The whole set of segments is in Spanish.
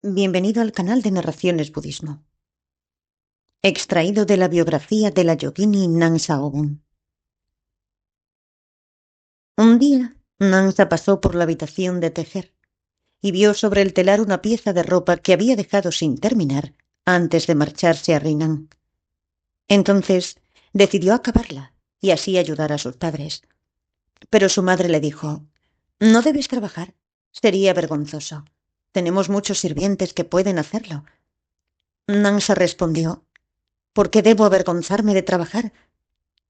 Bienvenido al canal de Narraciones Budismo. Extraído de la biografía de la yogini Nansa Obun. Un día, Nansa pasó por la habitación de tejer y vio sobre el telar una pieza de ropa que había dejado sin terminar antes de marcharse a Rinnan. Entonces, decidió acabarla y así ayudar a sus padres. Pero su madre le dijo: «No debes trabajar. Sería vergonzoso. Tenemos muchos sirvientes que pueden hacerlo». Nansa respondió: «¿Por qué debo avergonzarme de trabajar?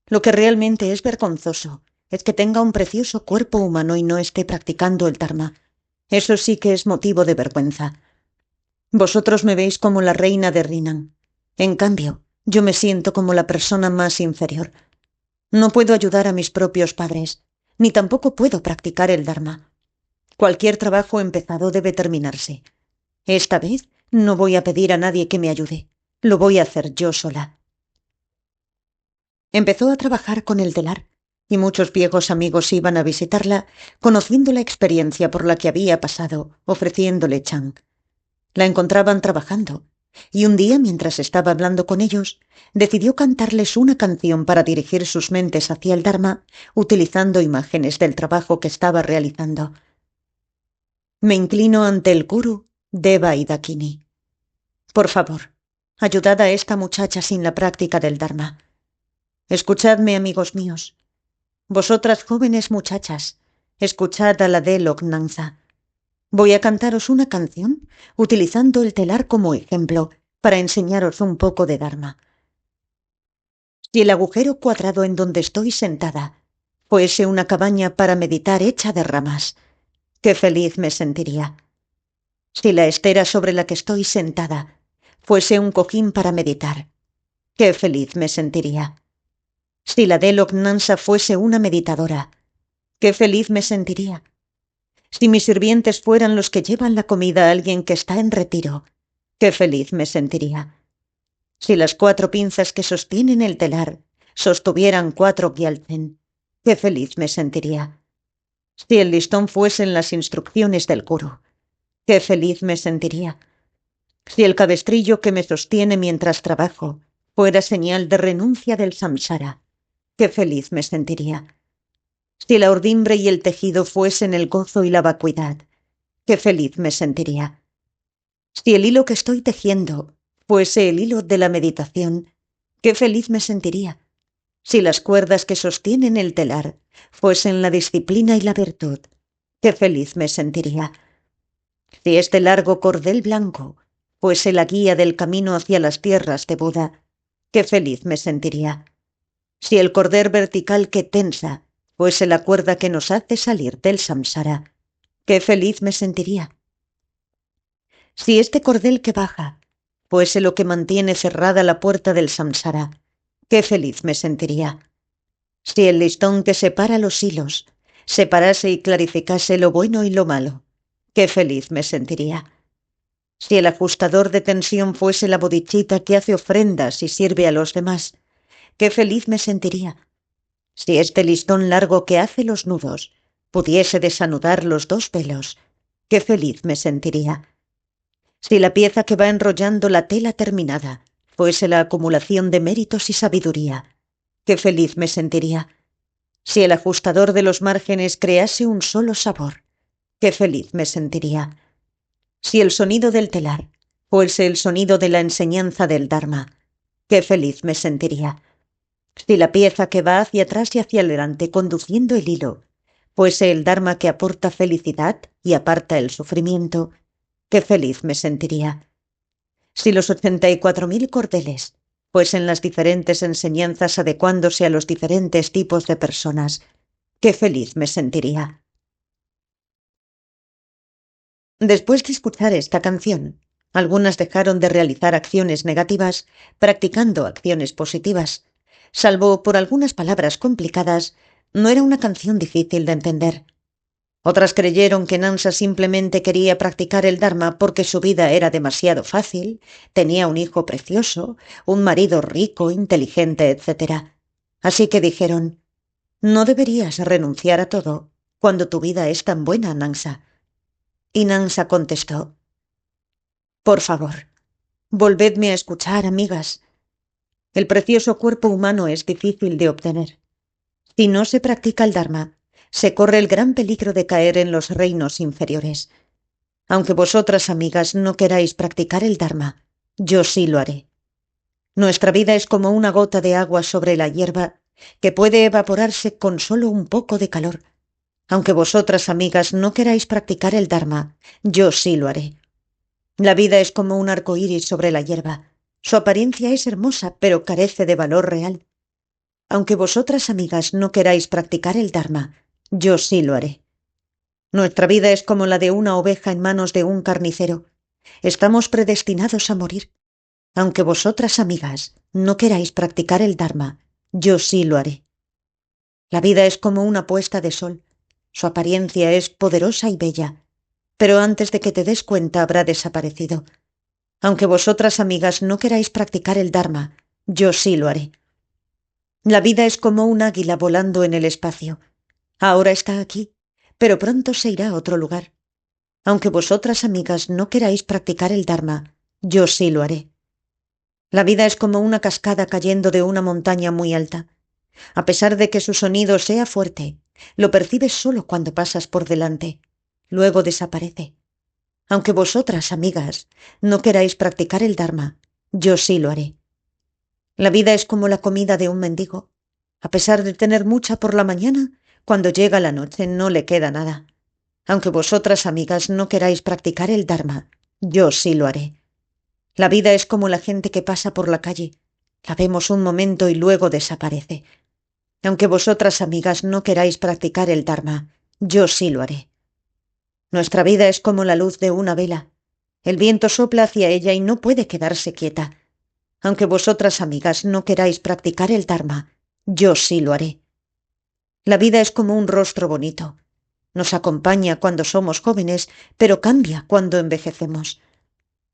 Lo que realmente es vergonzoso es que tenga un precioso cuerpo humano y no esté practicando el Dharma. Eso sí que es motivo de vergüenza. Vosotros me veis como la reina de Rinnan. En cambio, yo me siento como la persona más inferior. No puedo ayudar a mis propios padres, ni tampoco puedo practicar el Dharma. Cualquier trabajo empezado debe terminarse. Esta vez no voy a pedir a nadie que me ayude. Lo voy a hacer yo sola». Empezó a trabajar con el telar, y muchos viejos amigos iban a visitarla, conociendo la experiencia por la que había pasado, ofreciéndole chang. La encontraban trabajando, y un día, mientras estaba hablando con ellos, decidió cantarles una canción para dirigir sus mentes hacia el Dharma, utilizando imágenes del trabajo que estaba realizando. «Me inclino ante el Guru, Deva y Dakini. Por favor, ayudad a esta muchacha sin la práctica del Dharma. Escuchadme, amigos míos. Vosotras jóvenes muchachas, escuchad a la de Lognanza. Voy a cantaros una canción utilizando el telar como ejemplo para enseñaros un poco de Dharma. Si el agujero cuadrado en donde estoy sentada fuese una cabaña para meditar hecha de ramas, qué feliz me sentiría. Si la estera sobre la que estoy sentada fuese un cojín para meditar, qué feliz me sentiría. Si la de Lognanza fuese una meditadora, qué feliz me sentiría. Si mis sirvientes fueran los que llevan la comida a alguien que está en retiro, qué feliz me sentiría. Si las 4 pinzas que sostienen el telar sostuvieran 4 gyaltsen, qué feliz me sentiría. Si el listón fuesen las instrucciones del gurú, qué feliz me sentiría. Si el cabestrillo que me sostiene mientras trabajo fuera señal de renuncia del samsara, qué feliz me sentiría. Si la urdimbre y el tejido fuesen el gozo y la vacuidad, qué feliz me sentiría. Si el hilo que estoy tejiendo fuese el hilo de la meditación, qué feliz me sentiría. Si las cuerdas que sostienen el telar fuesen la disciplina y la virtud, qué feliz me sentiría. Si este largo cordel blanco fuese la guía del camino hacia las tierras de Buda, qué feliz me sentiría. Si el cordel vertical que tensa fuese la cuerda que nos hace salir del samsara, qué feliz me sentiría. Si este cordel que baja fuese lo que mantiene cerrada la puerta del samsara, qué feliz me sentiría. Si el listón que separa los hilos separase y clarificase lo bueno y lo malo, qué feliz me sentiría. Si el ajustador de tensión fuese la bodichita que hace ofrendas y sirve a los demás, qué feliz me sentiría. Si este listón largo que hace los nudos pudiese desanudar los 2 velos, qué feliz me sentiría. Si la pieza que va enrollando la tela terminada fuese la acumulación de méritos y sabiduría, qué feliz me sentiría. Si el ajustador de los márgenes crease un solo sabor, qué feliz me sentiría. Si el sonido del telar fuese el sonido de la enseñanza del Dharma, qué feliz me sentiría. Si la pieza que va hacia atrás y hacia adelante conduciendo el hilo fuese el Dharma que aporta felicidad y aparta el sufrimiento, qué feliz me sentiría. Si los 84.000 cordeles fuesen las diferentes enseñanzas adecuándose a los diferentes tipos de personas, qué feliz me sentiría. Después de escuchar esta canción, algunas dejaron de realizar acciones negativas, practicando acciones positivas. Salvo por algunas palabras complicadas, no era una canción difícil de entender. Otras creyeron que Nansa simplemente quería practicar el Dharma porque su vida era demasiado fácil, tenía un hijo precioso, un marido rico, inteligente, etc. Así que dijeron: «No deberías renunciar a todo cuando tu vida es tan buena, Nansa». Y Nansa contestó: Por favor, volvedme a escuchar, amigas. El precioso cuerpo humano es difícil de obtener. Si no se practica el Dharma, se corre el gran peligro de caer en los reinos inferiores. Aunque vosotras, amigas, no queráis practicar el Dharma, yo sí lo haré. Nuestra vida es como una gota de agua sobre la hierba que puede evaporarse con solo un poco de calor. Aunque vosotras, amigas, no queráis practicar el Dharma, yo sí lo haré. La vida es como un arco iris sobre la hierba. Su apariencia es hermosa, pero carece de valor real. Aunque vosotras, amigas, no queráis practicar el Dharma, yo sí lo haré. Nuestra vida es como la de una oveja en manos de un carnicero. Estamos predestinados a morir. Aunque vosotras, amigas, no queráis practicar el Dharma, yo sí lo haré. La vida es como una puesta de sol. Su apariencia es poderosa y bella, pero antes de que te des cuenta habrá desaparecido. Aunque vosotras, amigas, no queráis practicar el Dharma, yo sí lo haré. La vida es como un águila volando en el espacio. Ahora está aquí, pero pronto se irá a otro lugar. Aunque vosotras, amigas, no queráis practicar el Dharma, yo sí lo haré. La vida es como una cascada cayendo de una montaña muy alta. A pesar de que su sonido sea fuerte, lo percibes solo cuando pasas por delante. Luego desaparece. Aunque vosotras, amigas, no queráis practicar el Dharma, yo sí lo haré. La vida es como la comida de un mendigo. A pesar de tener mucha por la mañana, cuando llega la noche no le queda nada. Aunque vosotras, amigas, no queráis practicar el Dharma, yo sí lo haré. La vida es como la gente que pasa por la calle. La vemos un momento y luego desaparece. Aunque vosotras, amigas, no queráis practicar el Dharma, yo sí lo haré. Nuestra vida es como la luz de una vela. El viento sopla hacia ella y no puede quedarse quieta. Aunque vosotras, amigas, no queráis practicar el Dharma, yo sí lo haré. La vida es como un rostro bonito. Nos acompaña cuando somos jóvenes, pero cambia cuando envejecemos.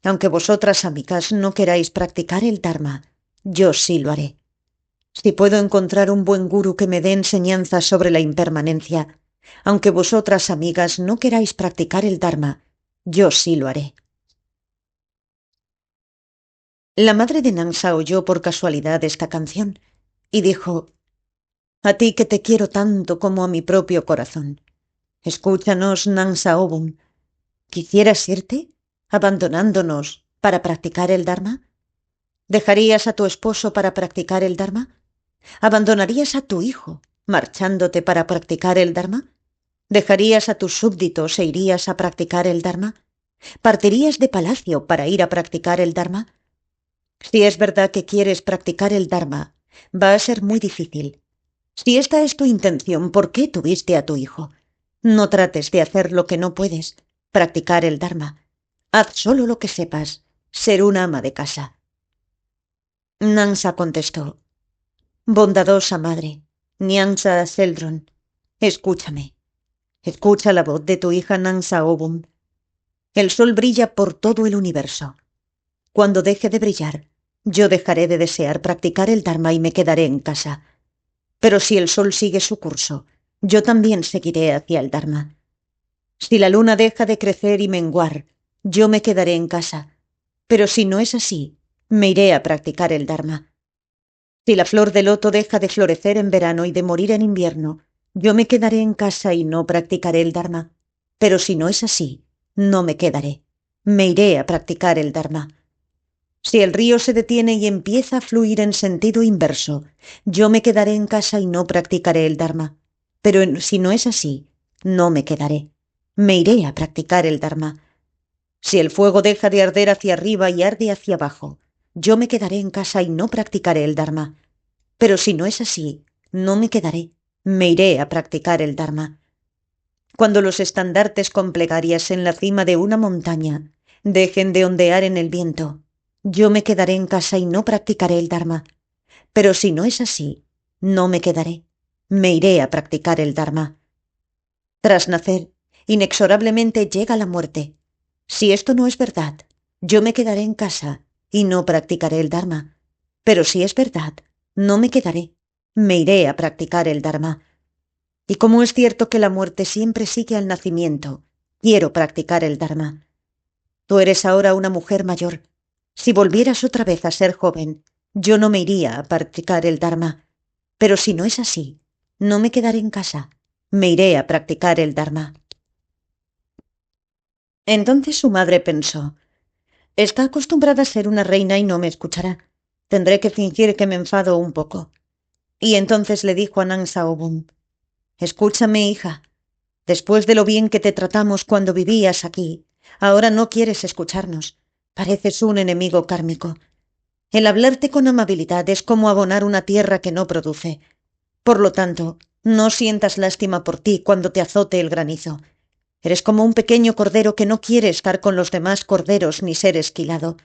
Aunque vosotras, amigas, no queráis practicar el Dharma, yo sí lo haré. Si puedo encontrar un buen gurú que me dé enseñanzas sobre la impermanencia, aunque vosotras, amigas, no queráis practicar el Dharma, yo sí lo haré. La madre de Nansa oyó por casualidad esta canción y dijo: A ti que te quiero tanto como a mi propio corazón. Escúchanos, Nansa Obum. ¿Quisieras irte, abandonándonos, para practicar el Dharma? ¿Dejarías a tu esposo para practicar el Dharma? ¿Abandonarías a tu hijo, marchándote para practicar el Dharma? ¿Dejarías a tus súbditos e irías a practicar el Dharma? ¿Partirías de palacio para ir a practicar el Dharma? Si es verdad que quieres practicar el Dharma, va a ser muy difícil. Si esta es tu intención, ¿por qué tuviste a tu hijo? No trates de hacer lo que no puedes, practicar el Dharma. Haz solo lo que sepas, ser una ama de casa. Nansa contestó: Bondadosa madre, Nyansa Seldron, escúchame. Escucha la voz de tu hija Nansa Obum. El sol brilla por todo el universo. Cuando deje de brillar, yo dejaré de desear practicar el Dharma y me quedaré en casa. Pero si el sol sigue su curso, yo también seguiré hacia el Dharma. Si la luna deja de crecer y menguar, yo me quedaré en casa. Pero si no es así, me iré a practicar el Dharma. Si la flor de loto deja de florecer en verano y de morir en invierno, yo me quedaré en casa y no practicaré el Dharma. Pero si no es así, no me quedaré. Me iré a practicar el Dharma. Si el río se detiene y empieza a fluir en sentido inverso, yo me quedaré en casa y no practicaré el Dharma. Pero si no es así, no me quedaré. Me iré a practicar el Dharma. Si el fuego deja de arder hacia arriba y arde hacia abajo, yo me quedaré en casa y no practicaré el Dharma. Pero si no es así, no me quedaré. Me iré a practicar el Dharma. Cuando los estandartes con plegarias en la cima de una montaña dejen de ondear en el viento, yo me quedaré en casa y no practicaré el Dharma. Pero si no es así, no me quedaré. Me iré a practicar el Dharma. Tras nacer, inexorablemente llega la muerte. Si esto no es verdad, yo me quedaré en casa y no practicaré el Dharma. Pero si es verdad, no me quedaré. Me iré a practicar el Dharma. Y como es cierto que la muerte siempre sigue al nacimiento, quiero practicar el Dharma. Tú eres ahora una mujer mayor. Si volvieras otra vez a ser joven, yo no me iría a practicar el Dharma. Pero si no es así, no me quedaré en casa. Me iré a practicar el Dharma. Entonces su madre pensó: está acostumbrada a ser una reina y no me escuchará. Tendré que fingir que me enfado un poco. Y entonces le dijo a Nang Saobun: escúchame, hija. Después de lo bien que te tratamos cuando vivías aquí, ahora no quieres escucharnos. Pareces un enemigo kármico. El hablarte con amabilidad es como abonar una tierra que no produce. Por lo tanto, no sientas lástima por ti cuando te azote el granizo. Eres como un pequeño cordero que no quiere estar con los demás corderos ni ser esquilado.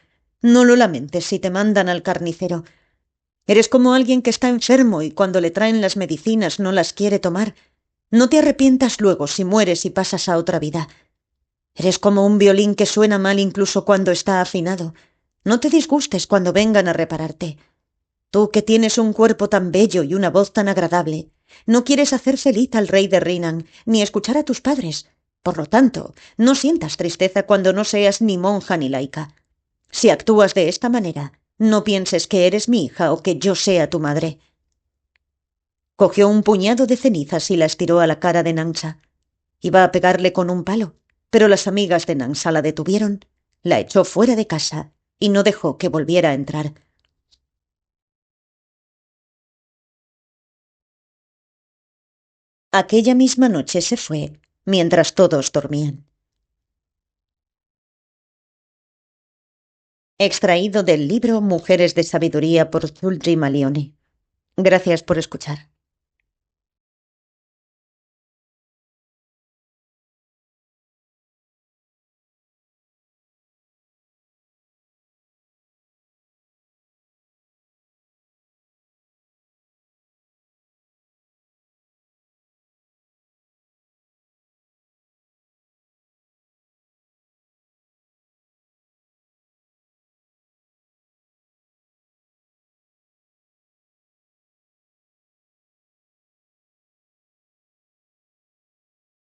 No lo lamentes si te mandan al carnicero. Eres como alguien que está enfermo y cuando le traen las medicinas no las quiere tomar. No te arrepientas luego si mueres y pasas a otra vida. Eres como un violín que suena mal incluso cuando está afinado. No te disgustes cuando vengan a repararte. Tú que tienes un cuerpo tan bello y una voz tan agradable, no quieres hacer feliz al rey de Rinan, ni escuchar a tus padres. Por lo tanto, no sientas tristeza cuando no seas ni monja ni laica. Si actúas de esta manera, no pienses que eres mi hija o que yo sea tu madre. Cogió un puñado de cenizas y las tiró a la cara de Nansa. Iba a pegarle con un palo, pero las amigas de Nansa la detuvieron, la echó fuera de casa y no dejó que volviera a entrar. Aquella misma noche se fue, mientras todos dormían. Extraído del libro Mujeres de Sabiduría por Zulri Malione. Gracias por escuchar.